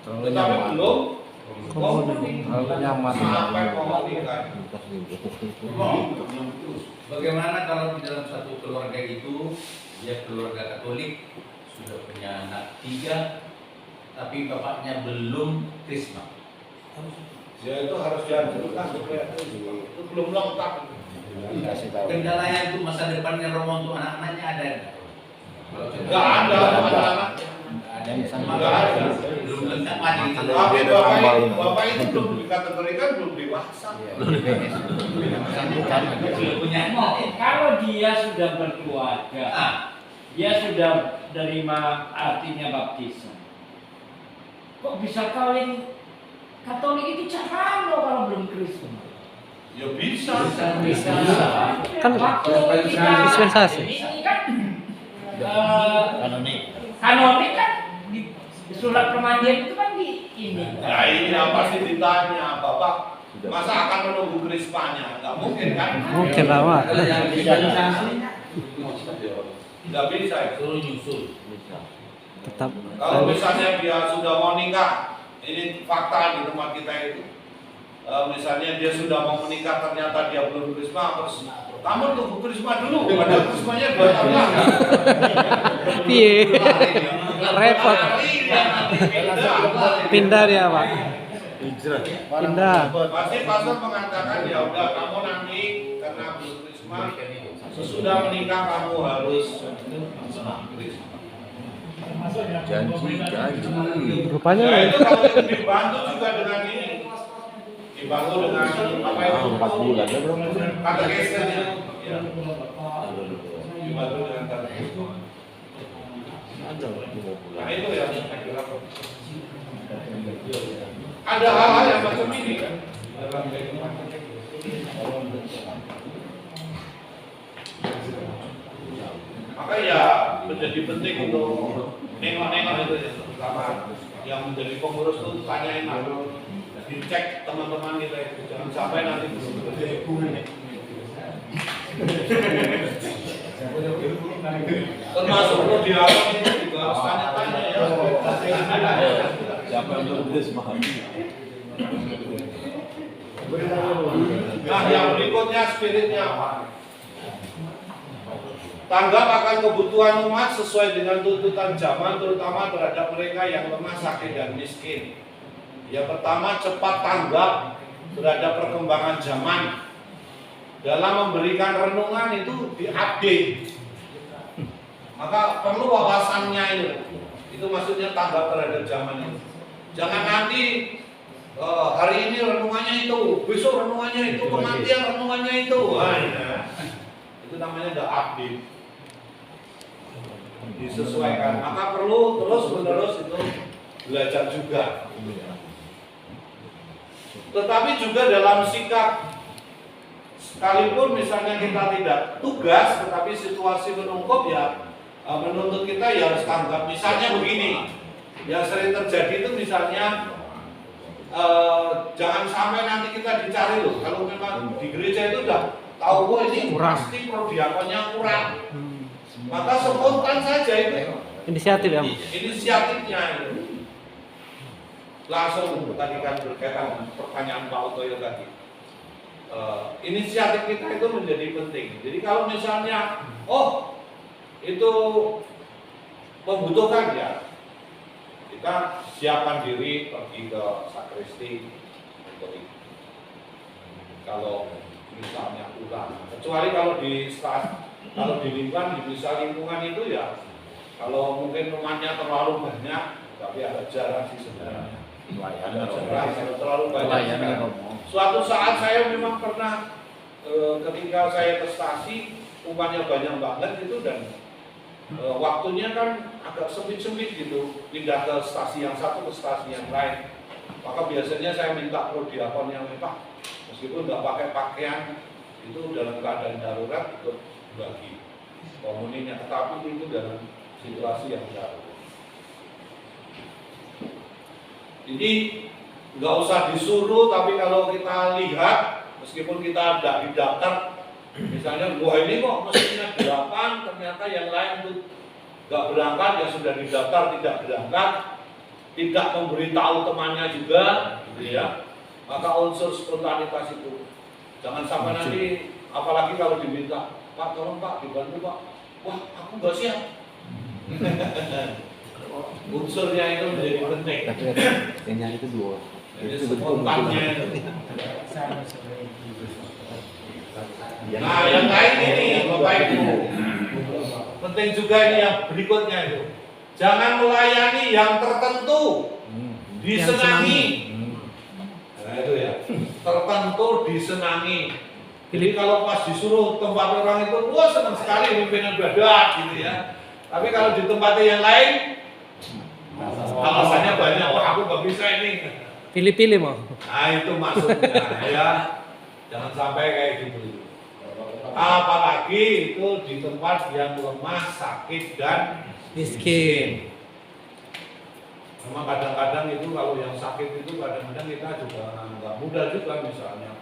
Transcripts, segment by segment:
Tetapi belum nyaman. sampai komunikasi. Bagaimana kalau di dalam satu keluarga itu, dia keluarga Katolik, sudah punya anak 3, tapi bapaknya belum Krisma? Ya itu harus dianjurkan supaya itu belum lengkap. Kendalanya itu masa depannya Romo untuk anak-anaknya ada nggak? Nggak ada anak-anak. Nggak ada. Belum lengkap lagi. Tapi bapak itu belum dikategorikan belum dewasa. Belum punya anak. Kalau dia sudah berkeluarga, dia sudah menerima artinya baptisan. Kok bisa kawin Katolik itu cara lo kalau belum Kristen? Ya bisa. Kan dispensasi. Ini kan kanonik kan di surat permandian itu kan di ini. Nah ini pasti ditanya bapak. Masa akan menunggu krismanya? Nggak mungkin kan? Mungkin lama. Nggak bisa ya. Suruh nyusul. Tetap. Kalau misalnya dia sudah mau nikah, ini fakta di rumah kita itu. Misalnya dia sudah mau menikah ternyata dia belum krisma, terus kamu tunggu krisma dulu, padahal krismanya 2 tahun lagi. Piye? Repot. Pindah dia, Pak. Pindah. Pasti pastor mengatakan ya udah kamu nanti karena belum krisma, sesudah menikah kamu harus krisma. Janji. Rupanya Ya itu kalau itu dibantu juga dengan ini. Dibantu dengan apa itu? 4 bulan ya bro. Katekesen ya. Ya. Dibantu dengan katekesen. Nah itu ya. Ada hal-hal yang macam ini kan dalam kehidupan. Maka ya menjadi penting untuk nengok-nengok itu ya, terutama yang menjadi pengurus itu tanyain dulu, dicek teman-teman kita itu, jangan sampai nanti belum terjadi termasuk perlu dialog itu juga harus tanya-tanya ya. Siapa yang berbeda semahami? Nah yang berikutnya spiritnya apa? Tanggap akan kebutuhan umat sesuai dengan tuntutan zaman, terutama terhadap mereka yang lemah, sakit, dan miskin. Yang pertama, cepat tanggap terhadap perkembangan zaman. Dalam memberikan renungan itu diupdate. Maka perlu wawasannya itu maksudnya tanggap terhadap zaman itu. Jangan nanti hari ini renungannya itu, besok renungannya itu, kematian renungannya itu. Nah, itu namanya udah update. Disesuaikan, maka perlu terus-menerus itu belajar juga. Tetapi juga dalam sikap, sekalipun misalnya kita tidak tugas, tetapi situasi menungkap ya menuntut kita ya harus tanggap. Misalnya begini, yang sering terjadi itu misalnya jangan sampai nanti kita dicari loh. Kalau memang di gereja itu udah tahu kok ini pasti prodiakonnya kurang. Maka spontan saja itu Inisiatif ya. inisiatifnya itu. Langsung tadi kan berkaitan dengan pertanyaan Pak Utoyo tadi. Inisiatif kita itu menjadi penting. Jadi kalau misalnya, oh itu membutuhkan ya, kita siapkan diri pergi ke sakristi untuk itu. Kalau misalnya kurang, kecuali kalau di lingkungan, di lingkungan itu ya, kalau mungkin rumahnya terlalu banyak, tapi ada jarang sih sebenarnya. Ada jarang, terlalu banyak. Suatu saat saya memang pernah ketika saya ke stasi, rumahnya banyak banget gitu dan waktunya kan agak sempit-sempit gitu, pindah ke stasi yang satu ke stasi yang lain. Maka biasanya saya minta prodiakon yang Pak, meskipun nggak pakai pakaian itu dalam keadaan darurat untuk bagi komuninya, tetapi itu dalam situasi yang darurat. Jadi nggak usah disuruh, tapi kalau kita lihat, meskipun kita tidak didaftar, misalnya wah ini kok mestinya 8, ternyata yang lain itu nggak berangkat, yang sudah didaftar tidak berangkat, tidak memberitahu temannya juga, gitu ya. Maka unsur spontanitas itu jangan sampai nanti, apalagi kalau diminta, Pak tolong Pak dibantu Pak, wah aku nggak siap. Unsurnya itu menjadi penting. Tapi yang nyari itu dua. Jadi spontannya itu. Nah yang lain ini Bapak Ibu, penting juga ini yang berikutnya itu. Jangan melayani yang tertentu, disenangi. Nah itu ya, tertentu disenangi. Jadi kalau pas disuruh tempat orang itu, wah senang sekali pimpinan ibadah gitu ya. Tapi kalau di tempatnya yang lain, alasannya banyak. Wah aku nggak bisa ini. Pilih-pilih mau. Nah itu maksudnya ya. Jangan sampai kayak gitu. Apalagi itu di tempat yang lemah, sakit dan Miskin. memang kadang-kadang itu kalau yang sakit itu kadang-kadang kita juga nggak mudah juga misalnya.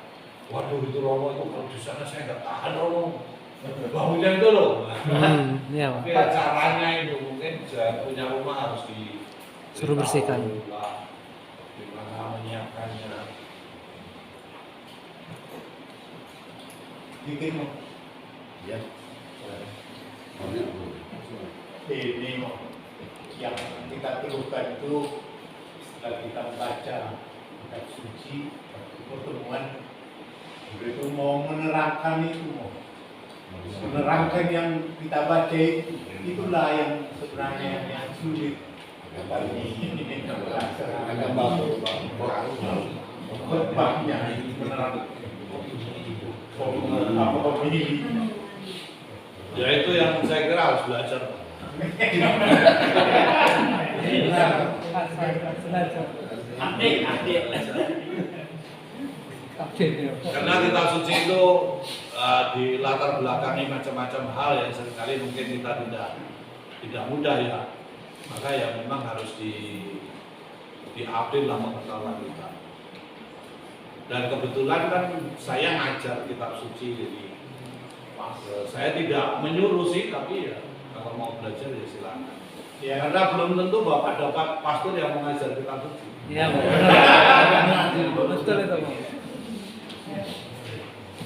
Waduh itu Romo itu kalau di sana saya nggak tahan Romo. Baunya itu loh. Iya, Tapi ya caranya itu mungkin punya rumah harus suruh bersihkan. Gimana menyiapkannya. Bikin mau. Ya. Ini mau. Yang kita perlukan itu setelah kita membaca kitab suci, pertemuan itu mau menerangkan itu mau. Menerangkan yang kita baca itu, itulah yang sebenarnya yang sulit. Ini khotbahnya menerangkan apa begini. Ya itu yang saya kira harus belajar. Karena kitab suci itu di latar belakangi macam-macam hal yang seringkali mungkin kita tidak mudah ya. Maka ya memang harus diupdate lah pengetahuan kita. Dan kebetulan kan saya ngajar kitab suci, jadi saya tidak menyuruh sih, tapi ya kalau mau belajar ya silakan. Ya karena belum tentu Bapak dapat pastor yang mengajar kitab suci. Iya, betul itu.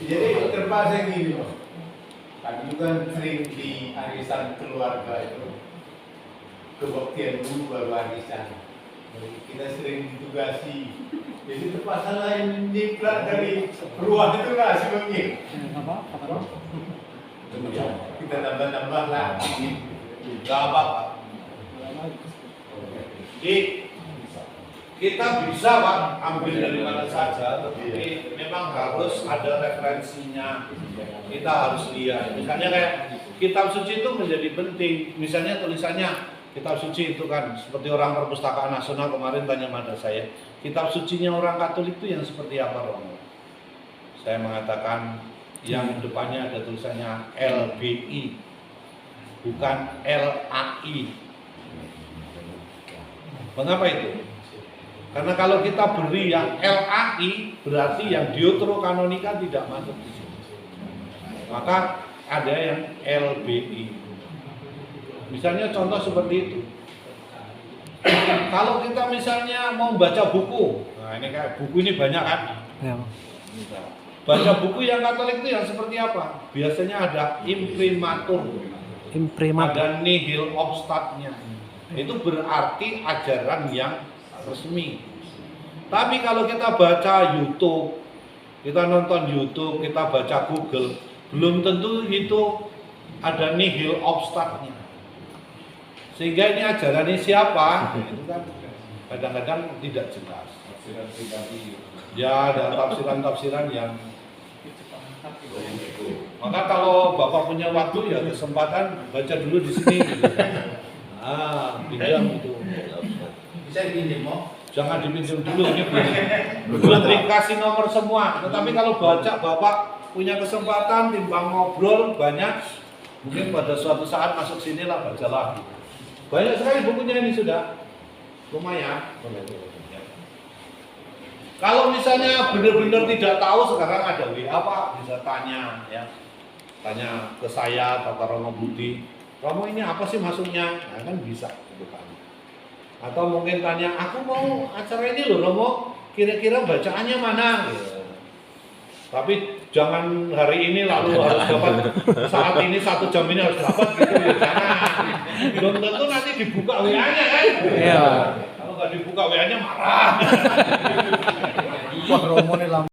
Jadi terpaksa gini loh. Kami juga sering di arisan keluarga itu kebaktian dulu baru arisan. Jadi kita sering ditugasi. Jadi terpaksa lain diklat dari ruang itu lah si begini. Kita tambah-tambah lah. Gak apa-apa. Jadi kita bisa Pak ambil dari mana saja, tapi memang harus ada referensinya. Kita harus lihat. Misalnya kayak kitab suci itu menjadi penting. Misalnya tulisannya kitab suci itu kan seperti orang Perpustakaan Nasional kemarin tanya pada saya, kitab sucinya orang Katolik itu yang seperti apa Romo? Saya mengatakan yang depannya ada tulisannya LBI, bukan LAI. Mengapa itu? Karena kalau kita beri yang LAI berarti yang deuterokanonika tidak masuk di sini. Maka ada yang LBI. Misalnya contoh seperti itu. Kalau kita misalnya mau baca buku, nah ini kayak buku ini banyak kan? Ya. Baca buku yang Katolik itu yang seperti apa? Biasanya ada imprimatur, ada nihil obstatnya. Itu berarti ajaran yang resmi. Tapi kalau kita baca YouTube, kita nonton YouTube, kita baca Google, belum tentu itu ada nihil obstatnya. Sehingga ini ajaran ini siapa? Itu kan kadang-kadang tidak jelas. Ya ada tafsiran-tafsiran yang. Maka kalau Bapak punya waktu ya kesempatan baca dulu di sini. Gitu. Pinjam itu. Bisa pinjam mau? Jangan dipinjam dulu, ini belum dikasih nomor semua. Tetapi kalau baca Bapak punya kesempatan, timbang ngobrol banyak, mungkin pada suatu saat masuk sini lah baca lagi. Banyak sekali bukunya ini sudah, lumayan. Kalau misalnya benar-benar tidak tahu, sekarang ada WA Pak, bisa tanya ya, tanya ke saya, Bapak Romo Budi, Romo ini apa sih maksudnya? Nah, kan bisa gitu kan. Atau mungkin tanya, aku mau acara ini loh Romo, kira-kira bacaannya mana? Gitu. Tapi jangan hari ini lalu harus dapat saat ini 1 jam ini harus dapat gitu ya, jangan. Belum tentu nanti dibuka WA-nya kan? Iya. Kalau nggak dibuka WA-nya marah. Wah, Romo ini lama.